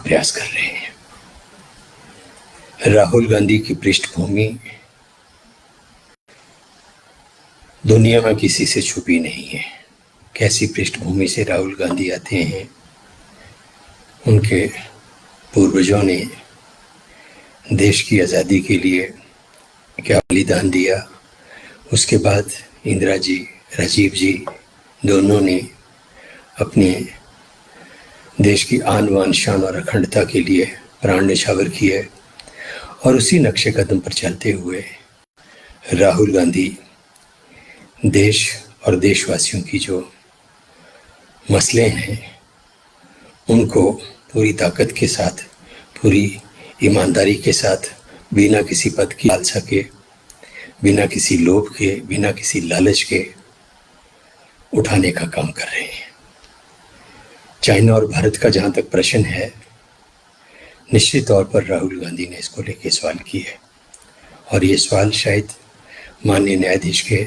प्रयास कर रहे हैं। राहुल गांधी की पृष्ठभूमि दुनिया में किसी से छुपी नहीं है। कैसी पृष्ठभूमि से राहुल गांधी आते हैं। उनके पूर्वजों ने देश की आज़ादी के लिए क्या बलिदान दिया। उसके बाद इंदिरा जी, राजीव जी दोनों ने अपने देश की आन बान शान और अखंडता के लिए प्राण न्यौछावर किए और उसी नक्शे कदम पर चलते हुए राहुल गांधी देश और देशवासियों की जो मसले हैं उनको पूरी ताकत के साथ, पूरी ईमानदारी के साथ, बिना किसी पद की लालसा के, बिना किसी लोभ के, बिना किसी लालच के उठाने का काम कर रहे हैं। चाइना और भारत का जहाँ तक प्रश्न है, निश्चित तौर पर राहुल गांधी ने इसको लेके सवाल किए है और ये सवाल शायद माननीय न्यायाधीश के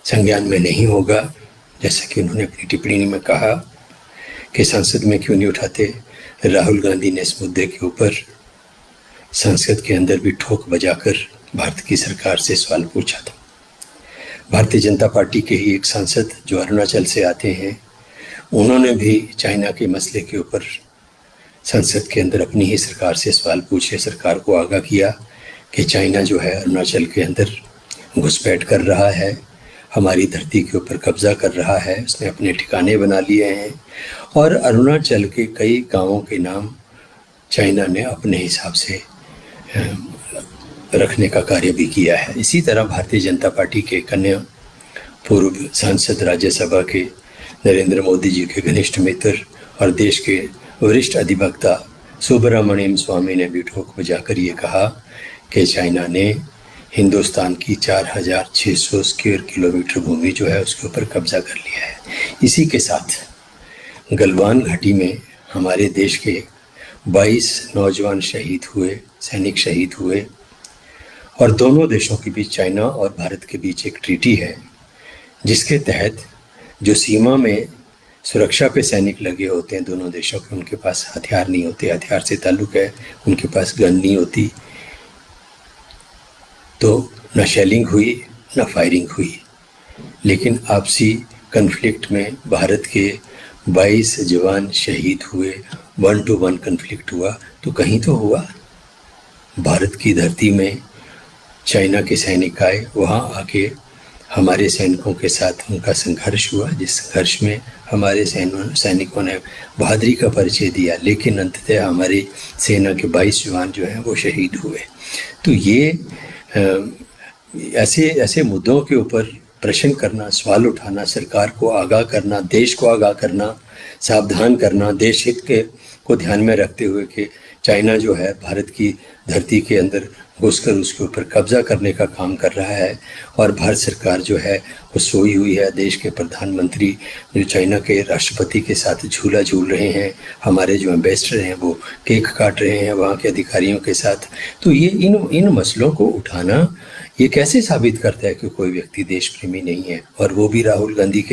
संज्ञान में नहीं होगा, जैसा कि उन्होंने अपनी टिप्पणी में कहा कि संसद में क्यों नहीं उठाते। राहुल गांधी ने इस मुद्दे के ऊपर संसद के अंदर भी ठोक बजाकर भारत की सरकार से सवाल पूछा था। भारतीय जनता पार्टी के ही एक सांसद जो अरुणाचल से आते हैं, उन्होंने भी चाइना के मसले के ऊपर संसद के अंदर अपनी ही सरकार से सवाल पूछे, सरकार को आगाह किया कि चाइना जो है अरुणाचल के अंदर घुसपैठ कर रहा है, हमारी धरती के ऊपर कब्जा कर रहा है, उसने अपने ठिकाने बना लिए हैं और अरुणाचल के कई गांवों के नाम चाइना ने अपने हिसाब से रखने का कार्य भी किया है। इसी तरह भारतीय जनता पार्टी के कन्या पूर्व सांसद, राज्यसभा के नरेंद्र मोदी जी के घनिष्ठ मित्र और देश के वरिष्ठ अधिवक्ता सुब्रमण्यम स्वामी ने भी ठोक बजाकर ये कहा कि चाइना ने हिंदुस्तान की 4600 स्क्वायर किलोमीटर भूमि जो है उसके ऊपर कब्जा कर लिया है। इसी के साथ गलवान घाटी में हमारे देश के 22 नौजवान शहीद हुए, सैनिक शहीद हुए और दोनों देशों के बीच, चाइना और भारत के बीच एक ट्रीटी है जिसके तहत जो सीमा में सुरक्षा पे सैनिक लगे होते हैं दोनों देशों के, उनके पास हथियार नहीं होते, हथियार से ताल्लुक़ है, उनके पास गन नहीं होती, तो न शेलिंग हुई न फायरिंग हुई। लेकिन आपसी कन्फ्लिक्ट में भारत के 22 जवान शहीद हुए, 1 to 1 कन्फ्लिक्ट हुआ, तो कहीं तो हुआ। भारत की धरती में चाइना के सैनिक आए, वहाँ आके हमारे सैनिकों के साथ उनका संघर्ष हुआ, जिस संघर्ष में हमारे सैनिकों ने बहादुरी का परिचय दिया, लेकिन अंततः हमारी सेना के 22 जवान जो हैं वो शहीद हुए। तो ये ऐसे मुद्दों के ऊपर प्रश्न करना, सवाल उठाना, सरकार को आगाह करना, देश को आगाह करना, सावधान करना, देश हित को ध्यान में रखते हुए कि चाइना जो है भारत की धरती के अंदर घुसकर उसके ऊपर कब्जा करने का काम कर रहा है और भारत सरकार जो है वो सोई हुई है। देश के प्रधानमंत्री जो चाइना के राष्ट्रपति के साथ झूला झूल रहे हैं, हमारे जो एम्बेसडर हैं वो केक काट रहे हैं वहाँ के अधिकारियों के साथ। तो ये इन मसलों को उठाना ये कैसे साबित करता है कि कोई व्यक्ति देश प्रेमी नहीं है, और वो भी राहुल गांधी के